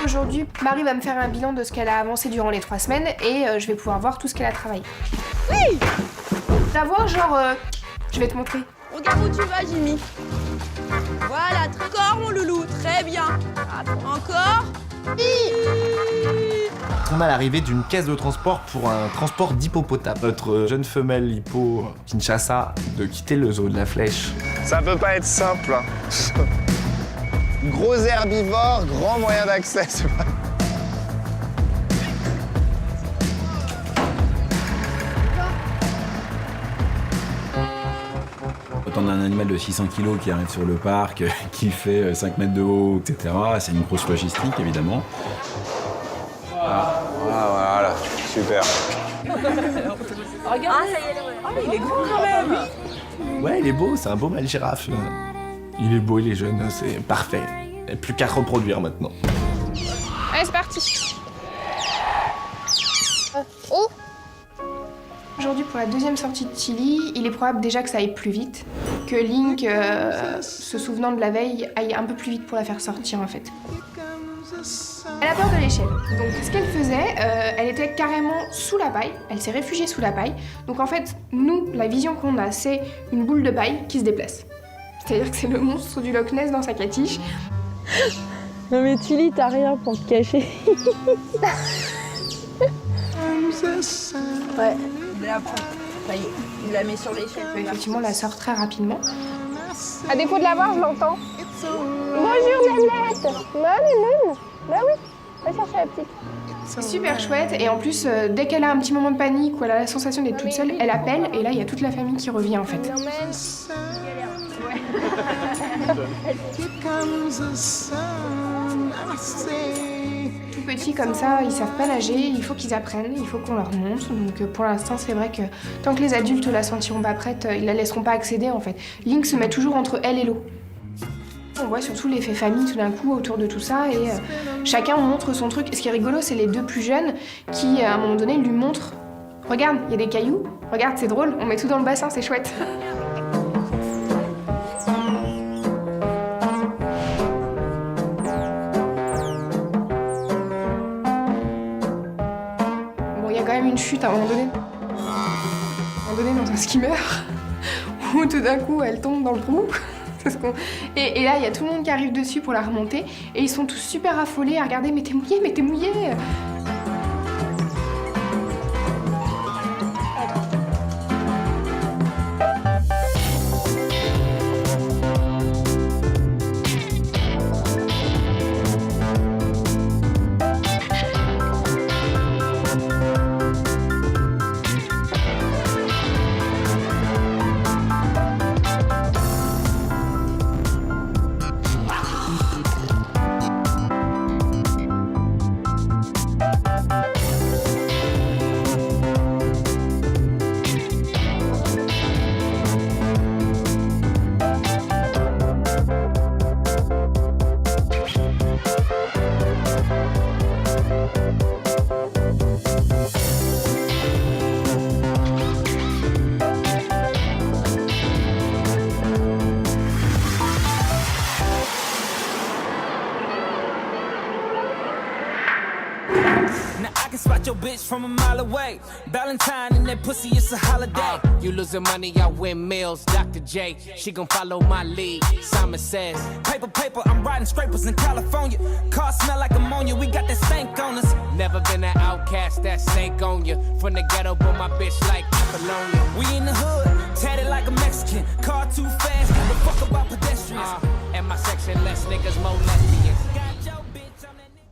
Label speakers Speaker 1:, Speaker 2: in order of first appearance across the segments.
Speaker 1: Aujourd'hui, Marie va me faire un bilan de ce qu'elle a avancé durant les 3 semaines et je vais pouvoir voir tout ce qu'elle a travaillé. Oui. Savoir genre... je vais te montrer.
Speaker 2: Regarde où tu vas, Jimmy. Voilà, encore mon loulou, très bien. Attends, encore.
Speaker 3: On a l'arrivée d'une caisse de transport pour un transport d'hippopotame. Notre jeune femelle hippo Kinshasa de quitter le zoo de la Flèche.
Speaker 4: Ça peut pas être simple. Hein. Gros herbivore, grand moyen d'accès, c'est pas...
Speaker 5: Quand on a un animal de 600 kg qui arrive sur le parc, qui fait 5 mètres de haut, etc., c'est une grosse logistique, évidemment.
Speaker 4: Ah, voilà, super.
Speaker 2: Regarde, il est grand quand même.
Speaker 3: Ouais, il est beau, c'est un beau mâle girafe. Il est beau, il est jeune, c'est parfait. Il n'y a plus qu'à reproduire maintenant.
Speaker 1: Allez, c'est parti. Oh. Aujourd'hui, pour la deuxième sortie de Tilly, il est probable déjà que ça aille plus vite, que Link, se souvenant de la veille, aille un peu plus vite pour la faire sortir en fait. Elle a peur de l'échelle. Donc ce qu'elle faisait, elle était carrément sous la paille, elle s'est réfugiée sous la paille. Donc en fait, nous, la vision qu'on a, c'est une boule de paille qui se déplace. C'est-à-dire que c'est le monstre du Loch Ness dans sa catiche.
Speaker 2: Non mais Tilly, t'as rien pour te cacher. Ouais, là, ça y est, il la met sur l'échelle.
Speaker 1: Il peut effectivement la sort très rapidement.
Speaker 6: À défaut de la voir, je l'entends. Bonjour, Nanette. Bah, Nénène. Bah oui, va chercher la petite.
Speaker 1: C'est super chouette et en plus, dès qu'elle a un petit moment de panique ou elle a la sensation d'être toute seule, elle appelle et là, il y a toute la famille qui revient en fait. Tout petits comme ça, ils savent pas nager, il faut qu'ils apprennent, il faut qu'on leur montre. Donc pour l'instant, c'est vrai que tant que les adultes la sentiront pas prête, ils la laisseront pas accéder en fait. Link se met toujours entre elle et l'eau. On voit surtout l'effet famille tout d'un coup autour de tout ça et chacun montre son truc. Ce qui est rigolo, c'est les deux plus jeunes qui, à un moment donné, lui montrent « Regarde, il y a des cailloux, regarde, c'est drôle, on met tout dans le bassin, c'est chouette. » Bon, il y a quand même une chute à un moment donné. À un moment donné, dans un skimmer, où tout d'un coup, elle tombe dans le trou. Et là, il y a tout le monde qui arrive dessus pour la remonter. Et ils sont tous super affolés à regarder « Mais t'es mouillé, mais t'es mouillé !»
Speaker 7: Your bitch from a mile away. Valentine and that pussy, it's a holiday. You losing money, I win meals. Dr. J, she gon' follow my lead. Simon says, paper, paper, I'm riding scrapers in California. Car smell like ammonia, we got that stank on us. Never been an outcast, that stank on you. From the ghetto, but my bitch like Apollonia. We in the hood, tatted like a Mexican. Car too fast, give a fuck about pedestrians. And my section, less niggas, more lesbians. Got your bitch on that nigga.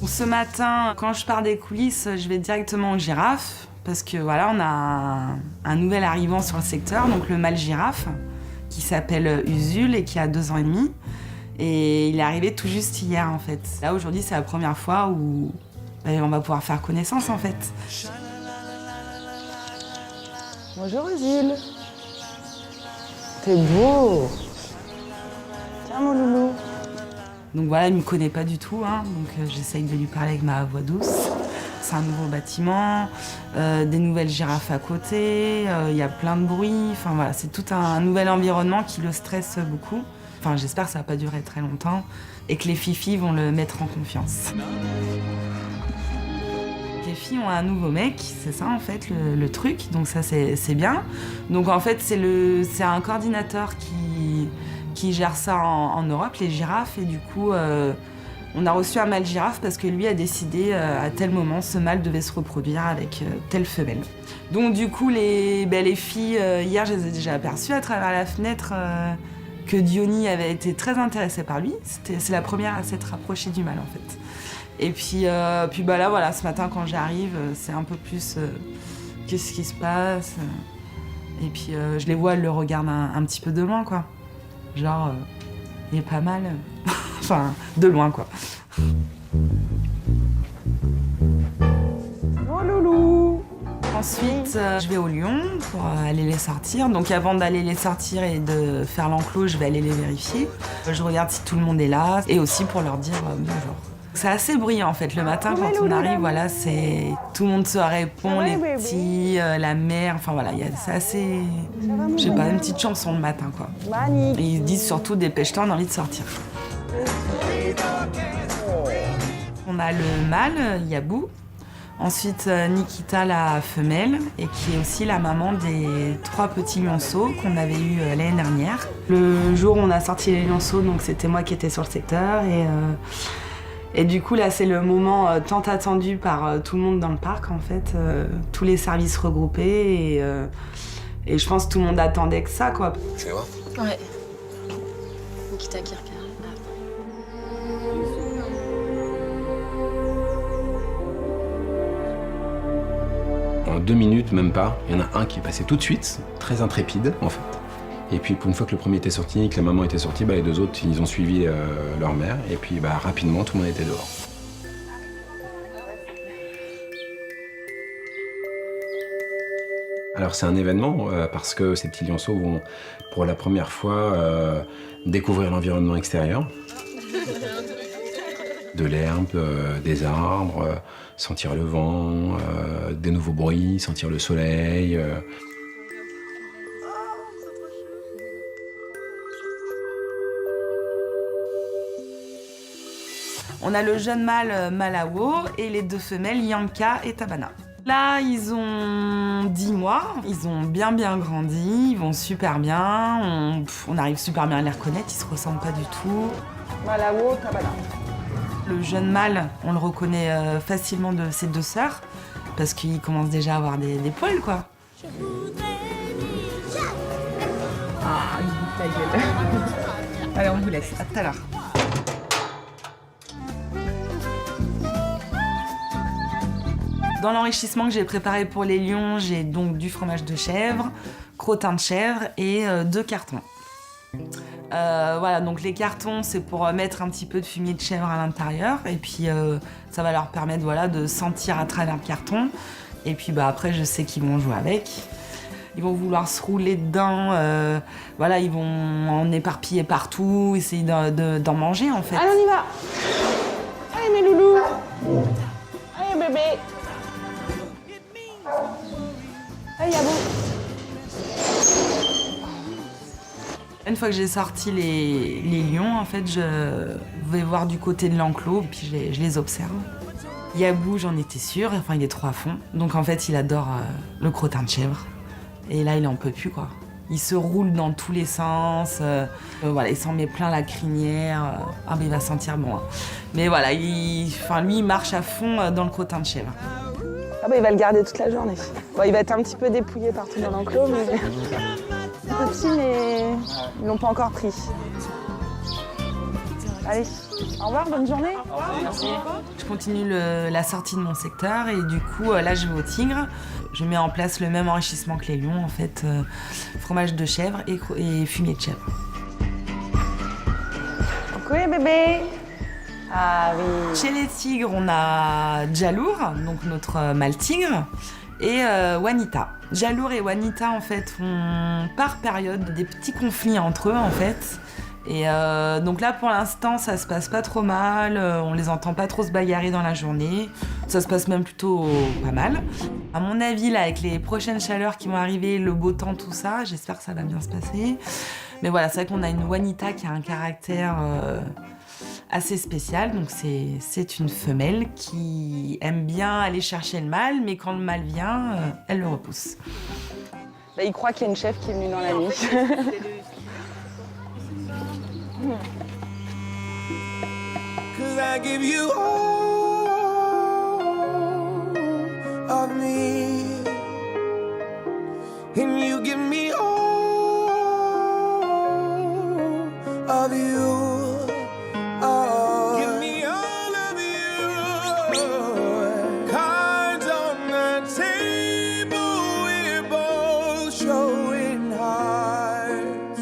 Speaker 8: Ce matin, quand je pars des coulisses, je vais directement aux girafes parce que voilà, on a un nouvel arrivant sur le secteur, donc le mâle girafe, qui s'appelle Usul et qui a 2 ans et demi. Et il est arrivé tout juste hier en fait. Là aujourd'hui, c'est la première fois où on va pouvoir faire connaissance en fait.
Speaker 2: Bonjour Usul. T'es beau. Tiens mon loulou.
Speaker 8: Donc voilà, il me connaît pas du tout, hein, donc j'essaye de lui parler avec ma voix douce. c'est un nouveau bâtiment, des nouvelles girafes à côté, il y a plein de bruit. Enfin voilà, c'est tout un nouvel environnement qui le stresse beaucoup. Enfin, j'espère que ça va pas durer très longtemps et que les fifis vont le mettre en confiance. Les filles ont un nouveau mec, c'est ça en fait le truc, donc ça c'est bien. Donc en fait c'est un coordinateur qui gère ça en Europe, les girafes, et du coup on a reçu un mâle girafe parce que lui a décidé à tel moment ce mâle devait se reproduire avec telle femelle. Donc du coup les filles, hier je les ai déjà aperçues à travers la fenêtre que Diony avait été très intéressée par lui. C'est la première à s'être rapprochée du mâle en fait. Et puis bah là voilà, ce matin quand j'arrive, c'est un peu plus qu'est-ce qui se passe. Et puis je les vois, elles le regardent un petit peu de loin quoi. Genre il est pas mal. Enfin, de loin quoi.
Speaker 2: Oh loulou.
Speaker 8: Ensuite, je vais au lion pour aller les sortir. Donc avant d'aller les sortir et de faire l'enclos, je vais aller les vérifier. Je regarde si tout le monde est là et aussi pour leur dire bonjour. C'est assez bruyant en fait le matin quand on arrive, voilà, c'est tout le monde se répond, les petits, la mère, enfin voilà, c'est assez, je sais pas, une petite chanson le matin quoi. Et ils disent surtout dépêche-toi, on a envie de sortir. On a le mâle, Yabou. Ensuite, Nikita, la femelle, et qui est aussi la maman des 3 petits lionceaux qu'on avait eus l'année dernière. Le jour où on a sorti les lionceaux, donc c'était moi qui étais sur le secteur, et du coup là c'est le moment tant attendu par tout le monde dans le parc en fait, tous les services regroupés, et je pense que tout le monde attendait que ça quoi.
Speaker 4: Tu veux voir?
Speaker 9: Ouais. Nikita qui repère.
Speaker 5: En 2 minutes, même pas, il y en a un qui est passé tout de suite, très intrépide en fait. Et puis pour une fois que le premier était sorti, que la maman était sortie, bah, les 2 autres ils ont suivi leur mère, et puis bah, rapidement tout le monde était dehors. Alors c'est un événement parce que ces petits lionceaux vont pour la première fois découvrir l'environnement extérieur. De l'herbe, des arbres, sentir le vent, des nouveaux bruits, sentir le soleil.
Speaker 8: On a le jeune mâle Malawo et les 2 femelles Yanka et Tabana. Là, ils ont 10 mois, ils ont bien grandi, ils vont super bien, on arrive super bien à les reconnaître, ils se ressemblent pas du tout.
Speaker 2: Malawo, Tabana.
Speaker 8: Le jeune mâle, on le reconnaît facilement de ses 2 sœurs, parce qu'il commence déjà à avoir des poils, quoi. Ah, il bouffe ta gueule. Allez, on vous laisse, à tout à l'heure. Dans l'enrichissement que j'ai préparé pour les lions, j'ai donc du fromage de chèvre, crottin de chèvre et 2 cartons. Voilà, donc les cartons, c'est pour mettre un petit peu de fumier de chèvre à l'intérieur, et puis ça va leur permettre voilà, de sentir à travers le carton. Et puis bah, après, je sais qu'ils vont jouer avec. Ils vont vouloir se rouler dedans, voilà, ils vont en éparpiller partout, essayer d'en manger en fait.
Speaker 2: Allez, on y va. Allez mes loulous. Allez bébé. Allez Yabou.
Speaker 8: Une fois que j'ai sorti les lions, en fait, je vais voir du côté de l'enclos, puis je les observe. Yabou, j'en étais sûre, enfin il est trop à fond. Donc en fait, il adore le crottin de chèvre. Et là, il en peut plus, quoi. Il se roule dans tous les sens, voilà, il s'en met plein la crinière. Ah mais il va sentir bon. Hein. Mais voilà, lui, il marche à fond dans le crottin de chèvre.
Speaker 2: Ah bah il va le garder toute la journée. Bon, il va être un petit peu dépouillé partout dans l'enclos, mais... Petit, mais ils l'ont pas encore pris. Allez, au revoir, bonne journée.
Speaker 8: Merci. Je continue la sortie de mon secteur et du coup, là, je vais au tigre. Je mets en place le même enrichissement que les lions, en fait, fromage de chèvre et fumier de chèvre.
Speaker 2: Coucou les bébés. Ah oui.
Speaker 8: Chez les tigres, on a Jalour, donc notre mâle tigre, et Wanita. Jalour et Wanita, en fait, font par période des petits conflits entre eux, en fait. Et donc là, pour l'instant, ça se passe pas trop mal. On les entend pas trop se bagarrer dans la journée. Ça se passe même plutôt pas mal. À mon avis, là, avec les prochaines chaleurs qui vont arriver, le beau temps, tout ça, j'espère que ça va bien se passer. Mais voilà, c'est vrai qu'on a une Juanita qui a un caractère assez spécial. Donc c'est une femelle qui aime bien aller chercher le mâle, mais quand le mâle vient, elle le repousse.
Speaker 2: Là, il croit qu'il y a une chef qui est venue dans la nuit.
Speaker 7: Cause I give you all of me, and you give me all of you. Oh, give me all of you. Cards on the table, we're both showing hearts.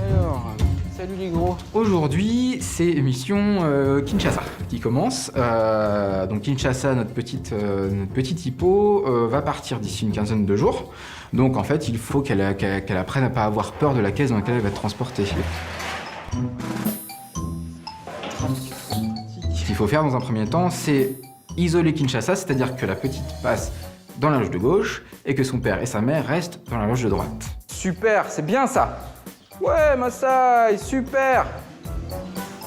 Speaker 10: Alors, salut les gros. Aujourd'hui, c'est mission Kinshasa qui commence. Donc Kinshasa, notre petite hippo, va partir d'ici une quinzaine de jours. Donc en fait, il faut qu'elle apprenne à pas avoir peur de la caisse dans laquelle elle va être transportée. Ce qu'il faut faire dans un premier temps, c'est isoler Kinshasa, c'est-à-dire que la petite passe dans la loge de gauche et que son père et sa mère restent dans la loge de droite. Super, c'est bien ça. Ouais, Maasai, super.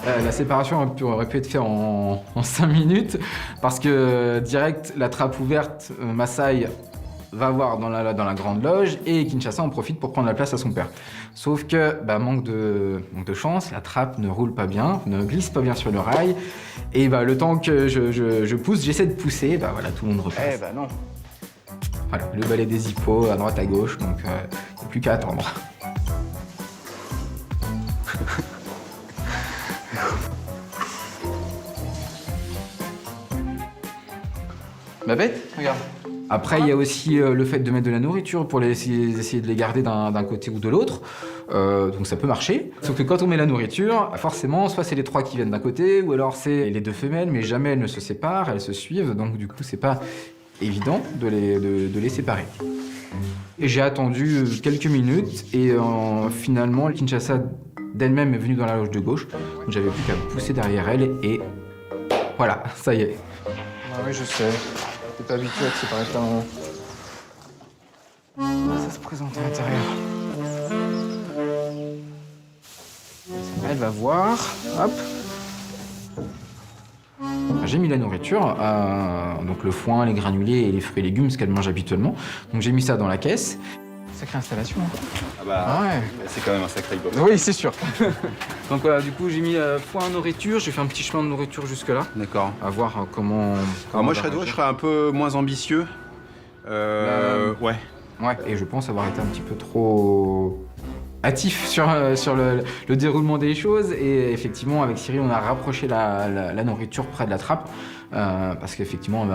Speaker 10: La séparation aurait pu être faite en 5 minutes parce que direct, la trappe ouverte, Maasai va voir dans la grande loge et Kinshasa en profite pour prendre la place à son père. Sauf que, manque de chance, la trappe ne roule pas bien, ne glisse pas bien sur le rail et le temps que je pousse, j'essaie de pousser, voilà, tout le monde repasse. Non. Voilà, le balai des hippos à droite à gauche, donc il n'y a plus qu'à attendre. Ma bête, regarde. Après, il y a aussi le fait de mettre de la nourriture pour essayer de les garder d'un côté ou de l'autre. Donc ça peut marcher. Sauf que quand on met la nourriture, forcément, soit c'est les 3 qui viennent d'un côté, ou alors c'est les 2 femelles, mais jamais elles ne se séparent, elles se suivent. Donc du coup, c'est pas évident de les séparer. Et j'ai attendu quelques minutes et finalement, Kinshasa d'elle-même est venue dans la loge de gauche. Donc j'avais plus qu'à pousser derrière elle et voilà, ça y est.
Speaker 4: Ah oui, je sais. T'es pas habitué à te séparer de ta maman.
Speaker 10: Ça se présente à l'intérieur. Elle va voir. Hop. J'ai mis la nourriture, donc le foin, les granulés et les fruits et légumes, ce qu'elle mange habituellement. Donc j'ai mis ça dans la caisse. Sacrée installation. Ouais.
Speaker 5: C'est quand même un sacré bob.
Speaker 10: Oui, c'est sûr. Donc voilà, du coup j'ai mis foin, nourriture, j'ai fait un petit chemin de nourriture jusque là.
Speaker 5: D'accord.
Speaker 10: À voir comment.
Speaker 5: Alors moi je serais un peu moins ambitieux. Ouais.
Speaker 10: Ouais, et je pense avoir été un petit peu trop hâtif sur le déroulement des choses. Et effectivement, avec Cyril, on a rapproché la nourriture près de la trappe. Parce qu'effectivement,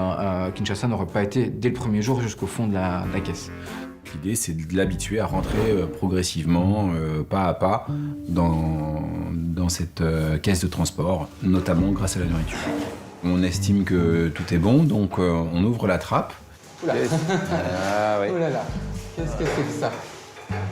Speaker 10: Kinshasa n'aurait pas été dès le premier jour jusqu'au fond de la caisse.
Speaker 5: L'idée, c'est de l'habituer à rentrer progressivement, pas à pas, dans cette caisse de transport, notamment grâce à la nourriture. On estime que tout est bon, donc on ouvre la trappe.
Speaker 10: Oula.
Speaker 5: Ah, ouais.
Speaker 10: Oh là là, qu'est-ce que c'est que ça?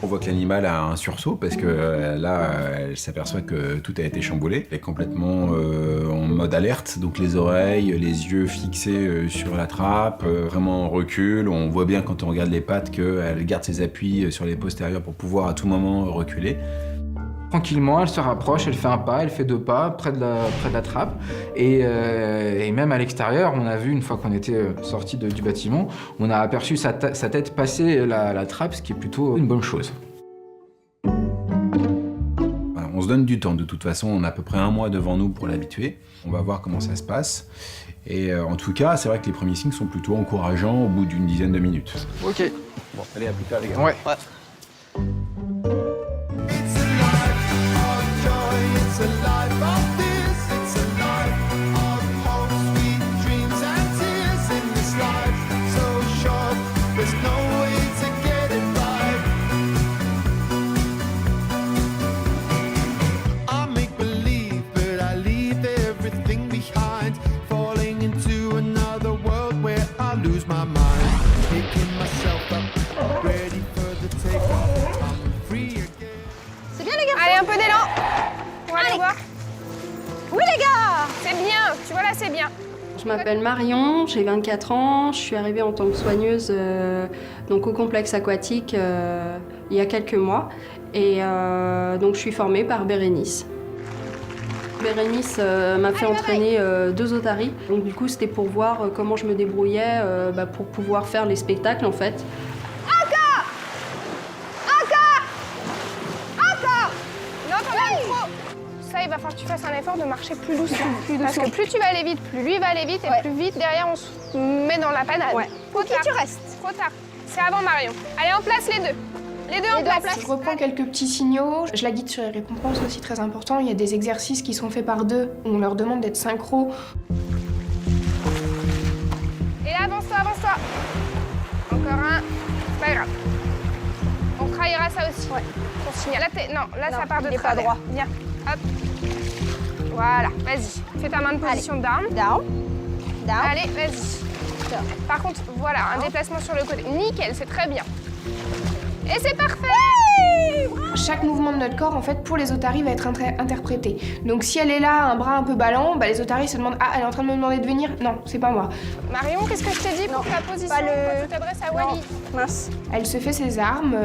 Speaker 5: On voit que l'animal a un sursaut parce que là, elle s'aperçoit que tout a été chamboulé. Elle est complètement en mode alerte, donc les oreilles, les yeux fixés sur la trappe, vraiment en recul. On voit bien quand on regarde les pattes qu'elle garde ses appuis sur les postérieurs pour pouvoir à tout moment reculer.
Speaker 10: Tranquillement, elle se rapproche, elle fait un pas, elle fait 2 pas près de la trappe. Et même à l'extérieur, on a vu, une fois qu'on était sorti du bâtiment, on a aperçu sa tête passer la trappe, ce qui est plutôt une bonne chose.
Speaker 5: On se donne du temps, de toute façon, on a à peu près 1 mois devant nous pour l'habituer. On va voir comment ça se passe. Et en tout cas, c'est vrai que les premiers signes sont plutôt encourageants au bout d'une dizaine de minutes.
Speaker 10: Ok.
Speaker 5: Bon, allez, à plus tard les gars.
Speaker 10: Ouais.
Speaker 7: It's a life of this, it's a life of hope, sweet dreams and tears in this life so short, there's no way to get it right. I make believe, but I leave everything behind, falling into another world where I lose my mind, picking myself up, ready
Speaker 6: Voilà, c'est bien.
Speaker 11: Je m'appelle Marion, j'ai 24 ans, je suis arrivée en tant que soigneuse donc au complexe aquatique il y a quelques mois et donc je suis formée par Bérénice. Bérénice m'a fait entraîner 2 otaries, donc du coup c'était pour voir comment je me débrouillais pour pouvoir faire les spectacles en fait.
Speaker 6: Non, t'en as trop. Ça, il va falloir que tu fasses un effort de marcher plus doucement. Parce que plus tu vas aller vite, plus lui va aller vite et plus vite derrière on se met dans la panade. Trop tard. Tu restes. Trop tard. C'est avant Marion. Allez, en place les deux. Les deux en place.
Speaker 1: Je reprends quelques petits signaux. Je la guide sur les récompenses aussi, très important. Il y a des exercices qui sont faits par 2 où on leur demande d'être synchro.
Speaker 6: Et là, avance-toi, avance-toi. Encore un. C'est pas grave. On travaillera ça aussi. Ton signal. Là, ça part de travers. Pas droit. Viens. Hop. Voilà, vas-y. Fais ta main de position down. Down. Allez, vas-y. Par contre, voilà, un déplacement sur le côté. Nickel, c'est très bien. Et c'est parfait!
Speaker 1: Chaque mouvement de notre corps, en fait, pour les otaries, va être interprété. Donc si elle est là, un bras un peu ballant, les otaries se demandent « Ah, elle est en train de me demander de venir ?» Non, c'est pas moi.
Speaker 6: Marion, qu'est-ce que je t'ai dit pour ta position quand tu t'adresses à Wally?
Speaker 1: Mince. Elle se fait ses armes.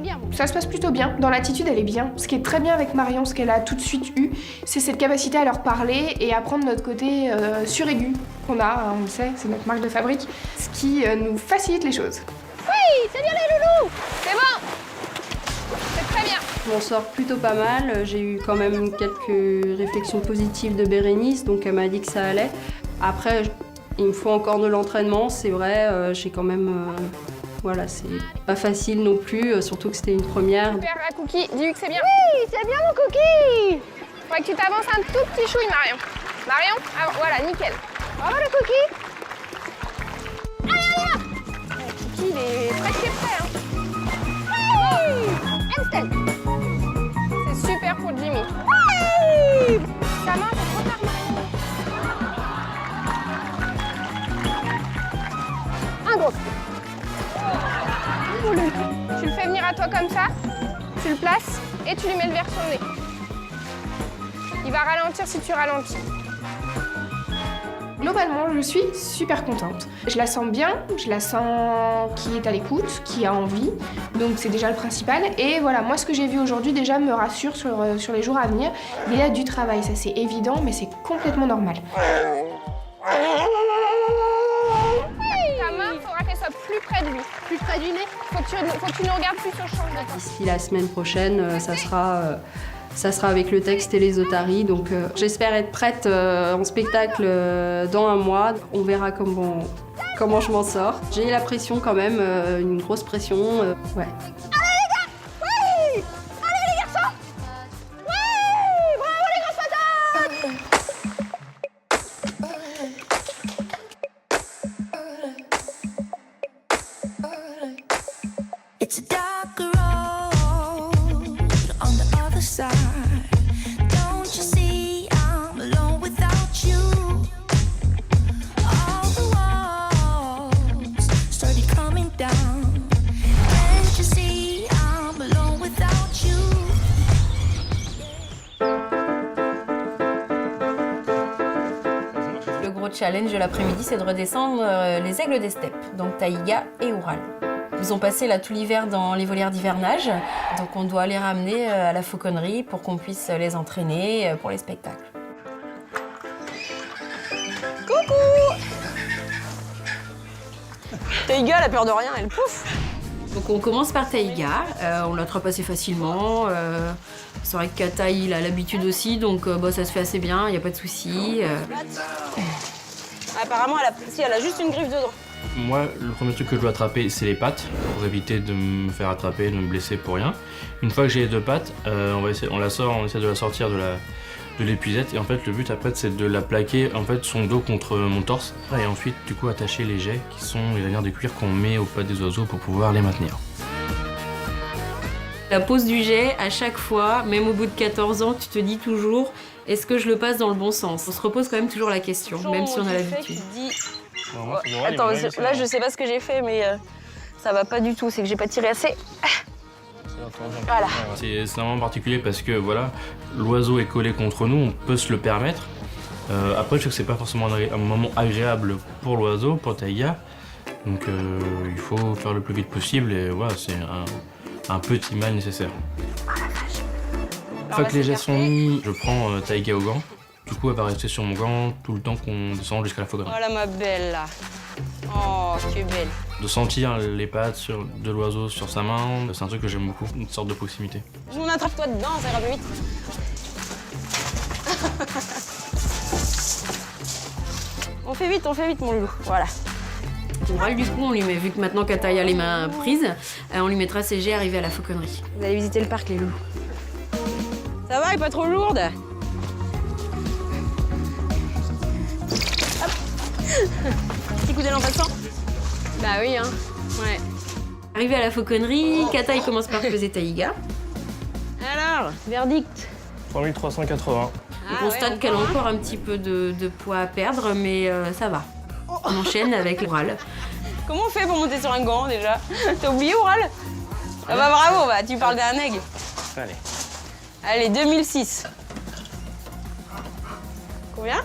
Speaker 6: Bien.
Speaker 1: Ça se passe plutôt bien. Dans l'attitude, elle est bien. Ce qui est très bien avec Marion, ce qu'elle a tout de suite eu, c'est cette capacité à leur parler et à prendre notre côté suraigu qu'on a, on le sait, c'est notre marque de fabrique, ce qui nous facilite les choses.
Speaker 6: Oui, c'est bien les loulous! C'est bon! C'est très bien.
Speaker 11: Je m'en sors plutôt pas mal. J'ai eu quand même quelques réflexions positives de Bérénice, donc elle m'a dit que ça allait. Après, il me faut encore de l'entraînement, c'est vrai. J'ai quand même... voilà, c'est pas facile non plus, surtout que c'était une première.
Speaker 6: Super, à Cookie, dis-lui que c'est bien. Oui, c'est bien mon Cookie! Faudrait que tu t'avances un tout petit chouille, Marion. Marion, voilà, nickel. Bravo le Cookie! Allez! Cookie, il est presque prêt, hein. Handstand. C'est super pour Jimmy. Oui. Ta main, c'est trop tard, Marion. Un gros. Tu le fais venir à toi comme ça, tu le places et tu lui mets le verre sur le nez. Il va ralentir si tu ralentis.
Speaker 1: Globalement, je suis super contente. Je la sens bien, je la sens qui est à l'écoute, qui a envie, donc c'est déjà le principal. Et voilà, moi ce que j'ai vu aujourd'hui déjà me rassure sur les jours à venir. Il y a du travail, ça c'est évident, mais c'est complètement normal.
Speaker 6: Ta main, il faudra qu'elle soit plus près de lui. Plus près du nez. Faut que tu nous regardes plus au champ.
Speaker 11: D'ici la semaine prochaine, ça sera avec le texte et les otaries. Donc j'espère être prête en spectacle dans un mois. On verra comment je m'en sors. J'ai la pression quand même, une grosse pression. Ouais.
Speaker 6: Allez les gars! Oui! Allez les garçons! Oui! Bravo les grosses patates!
Speaker 12: It's a dark road on the other side. Don't you see I'm alone without you? All the walls started coming down. Can't you see I'm alone without you?
Speaker 9: Le gros challenge de l'après-midi, c'est de redescendre les aigles des steppes, donc taïga et oural. Ils ont passé là tout l'hiver dans les volières d'hivernage, donc on doit les ramener à la fauconnerie pour qu'on puisse les entraîner pour les spectacles.
Speaker 2: Coucou! Taïga, elle a peur de rien, elle pouf!
Speaker 11: Donc on commence par taïga, on l'attrape assez facilement. C'est vrai que Kata, il a l'habitude aussi, donc ça se fait assez bien, il n'y a pas de souci.
Speaker 2: Apparemment, elle a juste une griffe dedans.
Speaker 13: Moi, le premier truc que je dois attraper, c'est les pattes, pour éviter de me faire attraper, de me blesser pour rien. Une fois que j'ai les 2 pattes, on essaie de la sortir de l'épuisette. Et en fait, le but après, c'est de la plaquer, en fait, son dos contre mon torse. Et ensuite, du coup, attacher les jets, qui sont les lanières de cuir qu'on met aux pattes des oiseaux pour pouvoir les maintenir.
Speaker 11: La pose du jet, à chaque fois, même au bout de 14 ans, tu te dis toujours, est-ce que je le passe dans le bon sens? On se repose quand même toujours la question, même si on a l'habitude.
Speaker 2: Attends, là je sais pas ce que j'ai fait, mais ça va pas du tout, c'est que j'ai pas tiré assez. Voilà.
Speaker 13: C'est vraiment particulier parce que voilà, l'oiseau est collé contre nous, on peut se le permettre. Après, je sais que c'est pas forcément un moment agréable pour l'oiseau, pour taïga. Donc il faut faire le plus vite possible et voilà, c'est un petit mal nécessaire. Une fois que les jets sont mis, je prends taïga au gant. Du coup, elle va rester sur mon gant tout le temps qu'on descend jusqu'à la fauconnerie.
Speaker 9: Voilà ma belle là. Oh, tu es belle.
Speaker 13: De sentir les pattes de l'oiseau sur sa main, c'est un truc que j'aime beaucoup, une sorte de proximité.
Speaker 9: On attrape-toi dedans, ça ira plus vite. On fait vite mon loulou, voilà. Oural, du coup, on lui met, vu que maintenant Kataï a les mains prises, on lui mettra ses jets arrivés à la fauconnerie. Vous allez visiter le parc, les loulous. Ça va, elle est pas trop lourde? Hop. Petit coup d'élan passant? Bah oui, hein. Ouais. Arrivé à la fauconnerie, Kataï commence par peser taïga. Alors, verdict?
Speaker 13: 3380.
Speaker 9: On constate qu'elle a encore un petit peu de poids à perdre, mais ça va. On enchaîne avec Oural. Comment on fait pour monter sur un gant déjà? T'as oublié Oural? Ah bah bravo, bah, tu parles d'un aigle.
Speaker 13: Allez.
Speaker 9: Allez, 2006. Combien?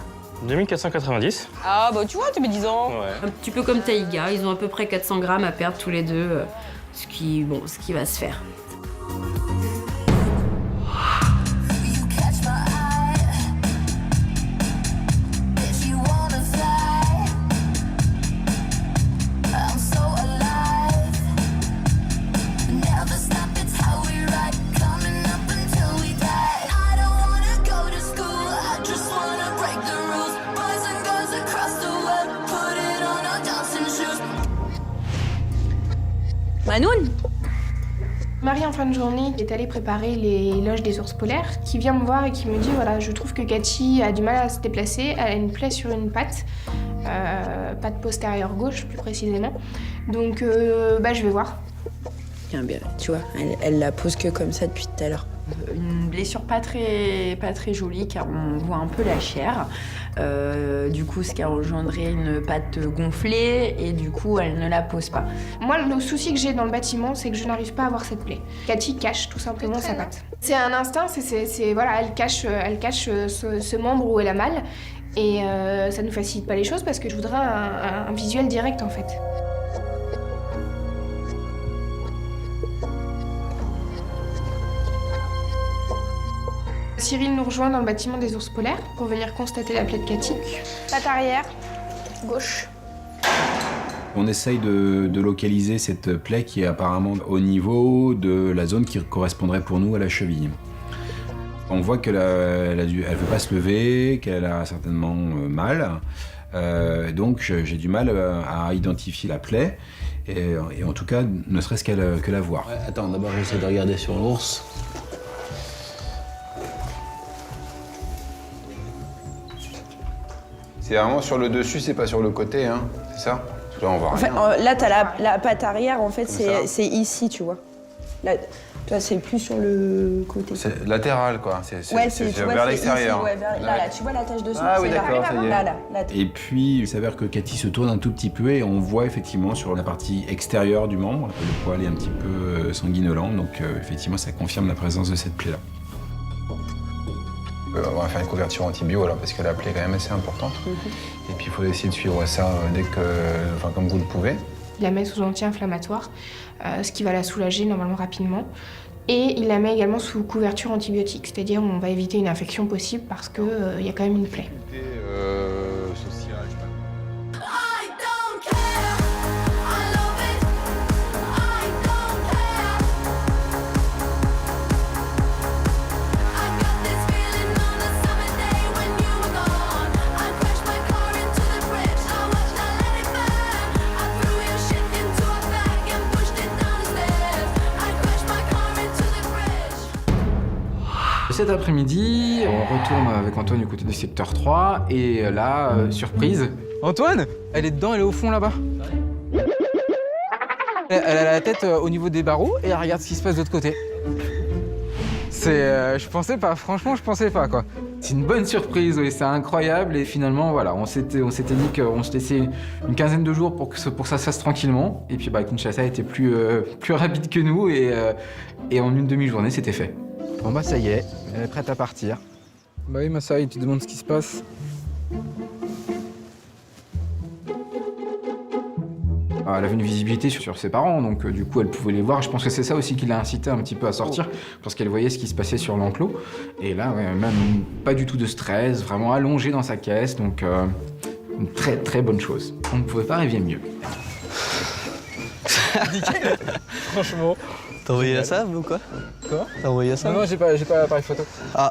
Speaker 13: 2490.
Speaker 9: Ah bah tu vois, tu mets 10 ans.
Speaker 13: Ouais.
Speaker 9: Un petit peu comme taïga, ils ont à peu près 400 grammes à perdre tous les deux, ce qui va se faire. Manoun?
Speaker 1: Marie, en fin de journée, est allée préparer les loges des ours polaires, qui vient me voir et qui me dit voilà, je trouve que Cathy a du mal à se déplacer, elle a une plaie sur une patte, patte postérieure gauche plus précisément. Donc je vais voir.
Speaker 14: Tu vois, elle la pose que comme ça depuis tout à l'heure.
Speaker 11: Une blessure pas très jolie car on voit un peu la chair. Du coup, ce qui a engendré une patte gonflée et du coup, elle ne la pose pas.
Speaker 1: Moi, le souci que j'ai dans le bâtiment, c'est que je n'arrive pas à voir cette plaie. Cathy cache tout simplement sa patte. C'est un instinct, voilà, elle cache ce membre où elle a mal et ça ne facilite pas les choses parce que je voudrais un visuel direct en fait. Cyril nous rejoint dans le bâtiment des ours polaires pour venir constater la plaie de Cathy. Patte arrière, gauche.
Speaker 5: On essaye de localiser cette plaie qui est apparemment au niveau de la zone qui correspondrait pour nous à la cheville. On voit qu'elle ne veut pas se lever, qu'elle a certainement mal. Donc j'ai du mal à identifier la plaie et en tout cas ne serait-ce que la voir.
Speaker 15: Ouais, attends, d'abord j'essaie de regarder sur l'ours.
Speaker 4: C'est vraiment sur le dessus, c'est pas sur le côté, hein, c'est ça? Là, on voit rien.
Speaker 14: Enfin, là, t'as la patte arrière, en fait, c'est ici, tu vois. Là, toi, c'est plus sur le côté.
Speaker 4: C'est latéral, quoi. C'est vers l'extérieur.
Speaker 14: Ouais, là, tu vois la tache dessous?
Speaker 4: Ah oui, d'accord, ça y est.
Speaker 14: Là.
Speaker 5: Et puis, il s'avère que Cathy se tourne un tout petit peu et on voit effectivement sur la partie extérieure du membre, le poil est un petit peu sanguinolent, donc effectivement, ça confirme la présence de cette plaie-là.
Speaker 4: On va faire une couverture antibio alors parce que la plaie est quand même assez importante. Et puis il faut essayer de suivre ça comme vous le pouvez.
Speaker 1: Il la met sous anti-inflammatoire, ce qui va la soulager normalement rapidement. Et il la met également sous couverture antibiotique, c'est-à-dire on va éviter une infection possible parce qu'il y a quand même une plaie.
Speaker 10: Cet après-midi, on retourne avec Antoine du côté du secteur 3 et là, surprise. Antoine, elle est dedans, elle est au fond là-bas. Elle a la tête au niveau des barreaux et elle regarde ce qui se passe de l'autre côté. Je pensais pas, franchement je pensais pas quoi. C'est une bonne surprise, oui, c'est incroyable et finalement voilà, on s'était dit qu'on se laissait une quinzaine de jours pour que ça se fasse tranquillement et puis Kinshasa était plus rapide que nous et en une demi-journée c'était fait. Bon bah ça y est, elle est prête à partir. Bah oui Masai, tu te demandes ce qui se passe? Elle avait une visibilité sur ses parents, donc du coup elle pouvait les voir. Je pense que c'est ça aussi qui l'a incité un petit peu à sortir, parce qu'elle voyait ce qui se passait sur l'enclos. Et là, ouais, même pas du tout de stress, vraiment allongée dans sa caisse, donc une très très bonne chose. On ne pouvait pas rêver mieux.
Speaker 15: Nickel. Franchement. T'as envoyé à Sam ou quoi?
Speaker 10: Quoi?
Speaker 15: T'as envoyé à Sam?
Speaker 10: Non, j'ai pas l'appareil photo.
Speaker 15: Ah.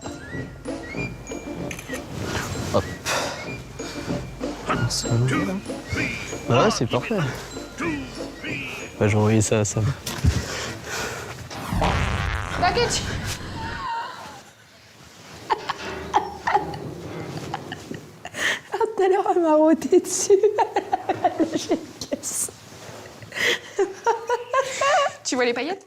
Speaker 15: Hop. C'est bon, là. Ouais, c'est parfait. Bah, j'ai envoyé ça à Sam.
Speaker 6: T'inquiète.
Speaker 14: Tout à l'heure, elle m'a roté dessus. J'ai une caisse.
Speaker 1: Tu vois les paillettes?